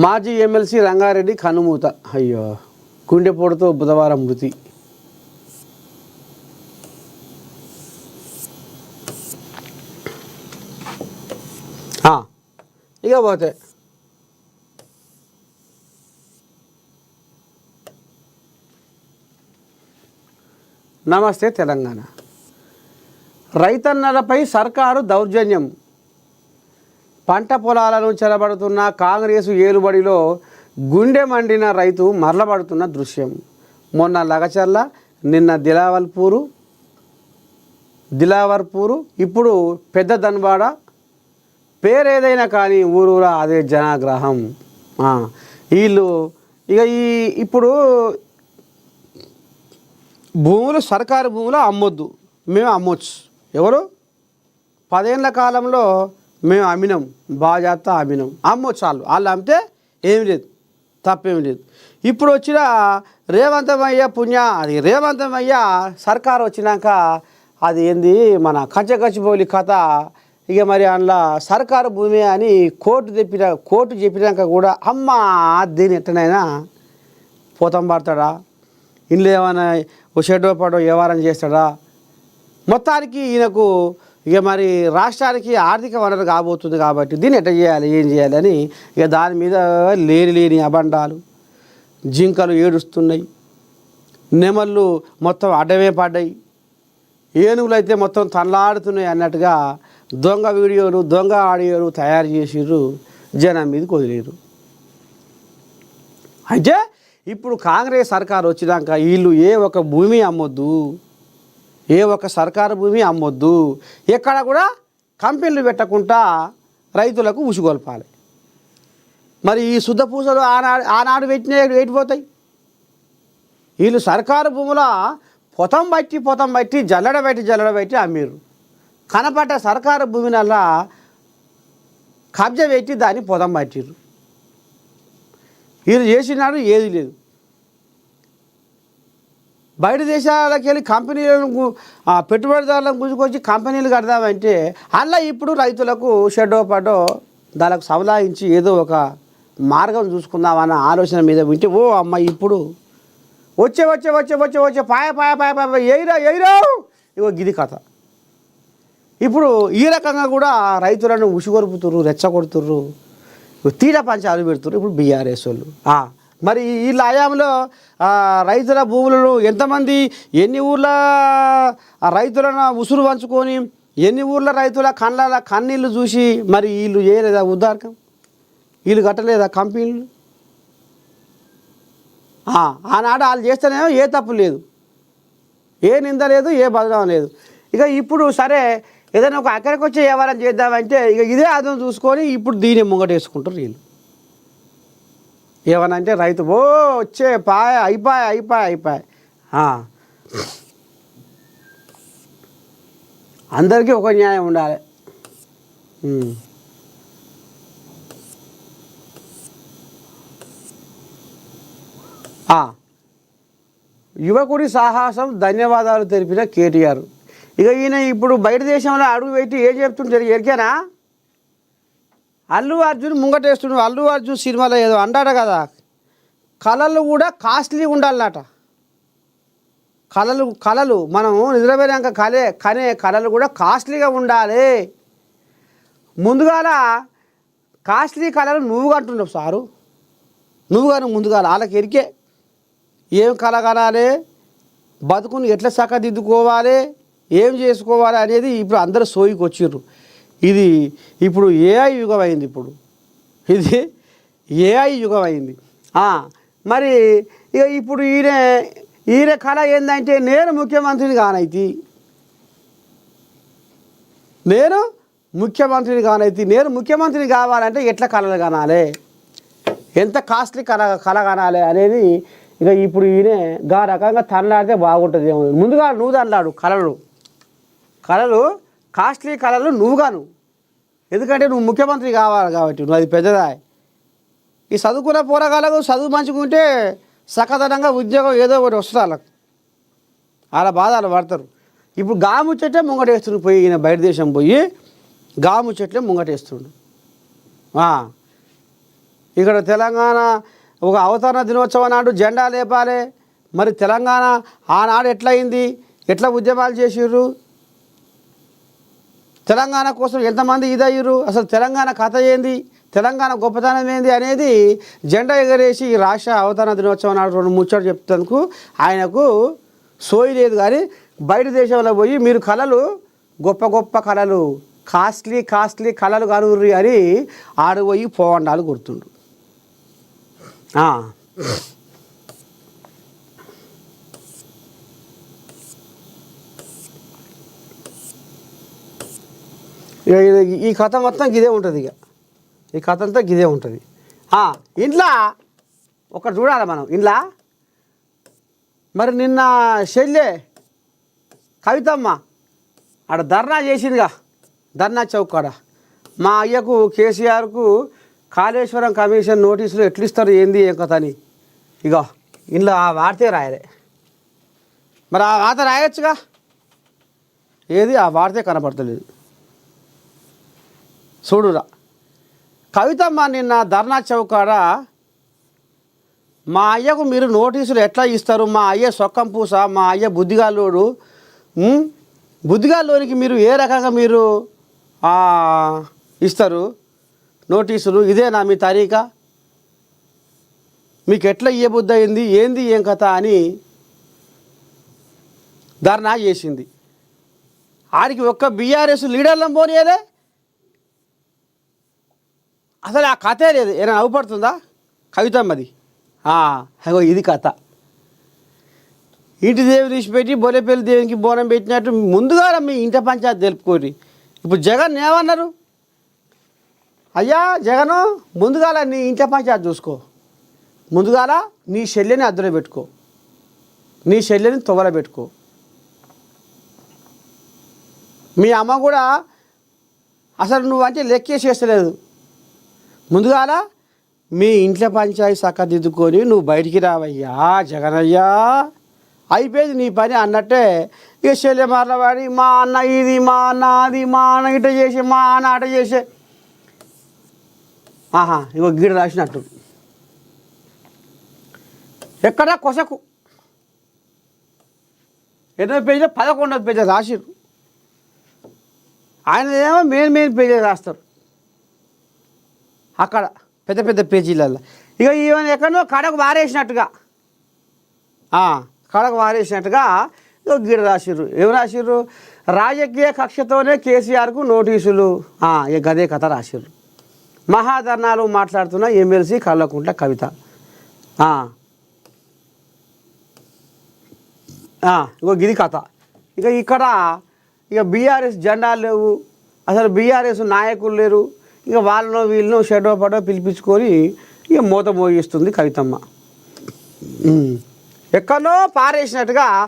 మాజీ ఎమ్మెల్సీ రంగారెడ్డి కనుమూత. అయ్యో, గుండెపోటుతో బుధవారం మృతి. ఇక పోతే నమస్తే తెలంగాణ. రైతన్నలపై సర్కారు దౌర్జన్యం. పంట పొలాలను చెరబడుతున్న కాంగ్రెసు ఏలుబడిలో గుండె మండిన రైతు మరలబడుతున్న దృశ్యం. మొన్న లగచర్ల, నిన్న దిలావర్పూరు, ఇప్పుడు పెద్ద ధన్వాడ. పేరేదైనా కానీ ఊరూరా అదే జనాగ్రహం. వీళ్ళు ఇక ఇప్పుడు భూములు, సర్కారు భూములు అమ్మొద్దు, మేము అమ్మొచ్చు. ఎవరు 10 ఏళ్ల కాలంలో మేము అమ్మినాం, బాజాప్తా అమ్మినాం, అమ్మొచ్చు. వాళ్ళు అమ్మితే ఏమి లేదు, తప్పేమి లేదు. ఇప్పుడు వచ్చిన రేవంతమయ్య సర్కారు వచ్చినాక అది ఏంది మన కచ్చగచ్చిబౌలి కథ. ఇక మరి అందులో సర్కారు భూమి అని కోర్టు చెప్పినాక కూడా అమ్మ దీని ఎట్టనైనా పోతం పడతాడా, ఇంట్లో ఏమైనా ఓ షెడ్డో పడో వ్యవహారం చేస్తాడా. మొత్తానికి ఈయనకు ఇక మరి రాష్ట్రానికి ఆర్థిక వనరు కాబోతుంది కాబట్టి దీన్ని ఎట్ట చేయాలి, ఏం చేయాలి అని ఇక దాని మీద లేని అబండాలు. జింకలు ఏడుస్తున్నాయి, నెమళ్ళు మొత్తం అడ్డమే పడ్డాయి, ఏనుగులు అయితే మొత్తం తనలాడుతున్నాయి అన్నట్టుగా దొంగ వీడియోలు, దొంగ ఆడియోలు తయారు చేసిర్రు, జనం మీదకి వదిలేరు. అయితే ఇప్పుడు కాంగ్రెస్ సర్కారు వచ్చినాక వీళ్ళు ఏ ఒక భూమి అమ్మొద్దు, ఏ ఒక సర్కారు భూమి అమ్మొద్దు, ఎక్కడ కూడా కంపెనీలు పెట్టకుండా రైతులకు ఉసుగొల్పాలి. మరి ఈ శుద్ధ పూసలు ఆనాడు పెట్టిపోతాయి. వీళ్ళు సర్కారు భూముల పొతం బట్టి జల్లడబెట్టి అమ్మీరు. కనపడ్డ సర్కారు భూమినల్లా కబ్జా పెట్టి దాన్ని పొతం పట్టిర్రు. వీళ్ళు చేసినాడు ఏది లేదు. బయట దేశాలకు వెళ్ళి కంపెనీలను పెట్టుబడిదారులను గుంజుకొచ్చి కంపెనీలు కడదామంటే అలా ఇప్పుడు రైతులకు షెడ్డో పడ్డో దానికి సవలాయించి ఏదో ఒక మార్గం చూసుకుందామన్న ఆలోచన మీద వింటే ఓ అమ్మ ఇప్పుడు వచ్చే పాయ ఎయిరా ఇగో గిది కథ. ఇప్పుడు ఈ రకంగా కూడా రైతులను ఉసిగొరుపుతుర్రు, రెచ్చగొడుతుర్రు, తీర పంచాలు పెడుతుర్రు ఇప్పుడు బీఆర్ఎస్ వాళ్ళు. మరి వీళ్ళ హయాంలో రైతుల భూములను ఎంతమంది, ఎన్ని ఊర్ల రైతులను ఉసురు పంచుకొని, ఎన్ని ఊర్ల రైతుల కన్నీళ్ళు చూసి మరి వీళ్ళు చేయలేదా ఉద్దారకం, వీళ్ళు కట్టలేదా కంపెనీలు. ఆనాడు వాళ్ళు చేస్తేనేమో ఏ తప్పు లేదు, ఏ నింద లేదు, ఏ బదనాం లేదు. ఇక ఇప్పుడు సరే ఏదైనా ఒక అక్కడికి వచ్చి వ్యవహారం చేద్దామంటే ఇక ఇదే అదనం చూసుకొని ఇప్పుడు దీన్ని ముంగటేసుకుంటారు వీళ్ళు. ఏమనంటే రైతు వచ్చే అయిపోయి అందరికీ ఒక న్యాయం ఉండాలి. యువకుడి సాహసం ధన్యవాదాలు తెలిపిన కేటీఆర్. ఇక ఈయన ఇప్పుడు బయట దేశంలో అడుగు పెట్టి ఏం చెప్తుంటారు ఎరికేనా, అల్లు అర్జున్ ముంగటేస్తున్నాడు. అల్లు అర్జున్ సినిమాలో ఏదో అంటాడు కదా, కళలు కూడా కాస్ట్లీ ఉండాలన్నట. కళలు మనం నిద్రపోయాక కనే కళలు కూడా కాస్ట్లీగా ఉండాలి. ముందుగాల కాస్ట్లీ కళలు నువ్వు కంటున్నావు సారు, నువ్వు కానీ ముందుగాల వాళ్ళకి ఎరికే ఏం కళ కనాలి, బతుకుని ఎట్లా చక్కదిద్దుకోవాలి, ఏం చేసుకోవాలి అనేది ఇప్పుడు అందరూ సోయికి వచ్చిర్రు. ఇది ఇప్పుడు ఏఐ యుగం అయింది. ఇది ఏఐ యుగం అయింది. మరి ఇక ఇప్పుడు ఈయన కళ ఏంటంటే నేను ముఖ్యమంత్రిని కానైతి, నేను ముఖ్యమంత్రిని కావాలంటే ఎట్లా కళలు కనాలి, ఎంత కాస్ట్లీ కళ కనాలి అనేది ఇక ఇప్పుడు ఈయన గా రకంగా తనలాడితే బాగుంటుంది. ఏమో ముందుగా నువ్వు తనలాడు కళలు కాస్ట్లీ కళలు నువ్వుగాను, ఎందుకంటే నువ్వు ముఖ్యమంత్రి కావాలి కాబట్టి నువ్వు అది పెద్దదా. ఈ చదువుకున్న పోరగాళ్ళకు చదువు మంచుకుంటే సకదనంగా ఉద్యోగం ఏదో ఒకటి వస్తుంది వాళ్ళకు, వాళ్ళ బాధలు పడతారు. ఇప్పుడు గాముచ్చటే ముంగటేస్తుండు పోయి, ఈయన బయట దేశం పోయి గాముచ్చట్లే ముంగటేస్తుండు. ఇక్కడ తెలంగాణ ఒక అవతరణ దినోత్సవం నాడు జెండా లేపాలి. మరి తెలంగాణ ఆనాడు ఎట్లయింది, ఎట్లా ఉద్యమాలు చేసిర్రు, తెలంగాణ కోసం ఎంతమంది ఇదయ్యారు, అసలు తెలంగాణ కథ ఏంది, తెలంగాణ గొప్పతనం ఏంది అనేది జెండా ఎగరేసి రాష్ట్ర అవతరణ దినోత్సవం నాడు 2 ముచ్చట్లు చెప్తానికి ఆయనకు సోయి లేదు. కానీ బయట దేశంలో పోయి మీరు కళలు గొప్ప గొప్ప కళలు కాస్ట్లీ కళలు కనుర్రి అని ఆడిపోయి పోవండాలు గుర్తుండు. ఈ కథ మొత్తం గిదే ఉంటుంది. ఈ కథ అంతా గిదే ఉంటుంది. ఇంట్లో ఒకటి చూడాలి మనం. ఇంట్లో మరి నిన్న చెల్లె కవితమ్మ ఆడ ధర్నా చేసిందిగా, ధర్నా చౌక్ కాడ. మా అయ్యకు కేసీఆర్కు కాళేశ్వరం కమిషన్ నోటీసులు ఎట్లు ఇస్తారు ఏంది ఏం కథ అని. ఇగో ఇంట్లో ఆ వార్తే రాయలే. మరి ఆ వార్త రాయొచ్చుగా, ఏది ఆ వార్తే కనపడతలేదు. చూడురా, కవితమ్మ నిన్న ధర్నా చౌక్ కాడ మా అయ్యకు మీరు నోటీసులు ఎట్లా ఇస్తారు, మా అయ్య సొక్కం పూస, మా అయ్య బుద్ధిగాల్లోడు, బుద్ధిగాల్లోనికి మీరు ఏ రకంగా మీరు ఇస్తారు నోటీసులు, ఇదేనా మీ తరీకా, మీకు ఎట్లా ఇయ్యబుద్ధి అయింది ఏంది ఏం కథ అని ధర్నా చేసింది. ఆడికి ఒక్క బీఆర్ఎస్ లీడర్లను పోనీయలే, అసలు ఆ కథే లేదు. ఏమైనా అవుపడుతుందా కవితమ్మది? అగో ఇది కథ. ఇంటి దేవి తీసిపెట్టి బొలేపల్లి దేవునికి బోనం పెట్టినట్టు ముందుగా మీ ఇంట పంచాయతీ తెలుపుకోరి. ఇప్పుడు జగన్ ఏమన్నారు, అయ్యా జగను ముందుగాల నీ ఇంట పంచాయతీ చూసుకో, ముందుగాల నీ చెల్లెని అద్దెలో పెట్టుకో, నీ చెల్లెని తొవల పెట్టుకో. మీ అమ్మ కూడా అసలు నువ్వంటే లెక్కేసేస్తలేదు. ముందుగాల మీ ఇంట్లో పంచాయతీ చక్కదిద్దుకొని నువ్వు బయటికి రావయ్యా జగనయ్యా, అయిపోయింది నీ పని అన్నట్టే. ఇక చెల్లె మార్లవాడి మా అన్న ఇది, మా అన్న అది, మా అన్న ఇట చేసే, మా అన్న అట చేసే. ఇగో గీడ రాసినట్టు ఎక్కడ కొసకు 8వ పేజీలో 11వ పేజీ రాసిరు. ఆయన ఏమో మెయిన్ పేజీ రాస్తారు అక్కడ పెద్ద పెద్ద పేజీలలో. ఇక ఈవెన్ ఎక్కడో కడకు వారేసినట్టుగా ఇక గీడ రాసిర్రు. ఏం రాసిర్రు, రాజకీయ కక్షతోనే కేసీఆర్కు నోటీసులు. ఇక గదే కథ రాసిర్రు. మహాధర్నాలు మాట్లాడుతున్న ఎమ్మెల్సీ కల్వకుంట్ల కవిత. ఇగో గిది కథ. ఇక ఇక్కడ ఇక బీఆర్ఎస్ జెండాలు లేవు, అసలు బీఆర్ఎస్ నాయకులు లేరు. ఇక వాళ్ళను వీళ్ళను షెడో పడో పిలిపించుకొని ఇక మూత మోగిస్తుంది కవితమ్మ. ఎక్కడో పారేసినట్టుగా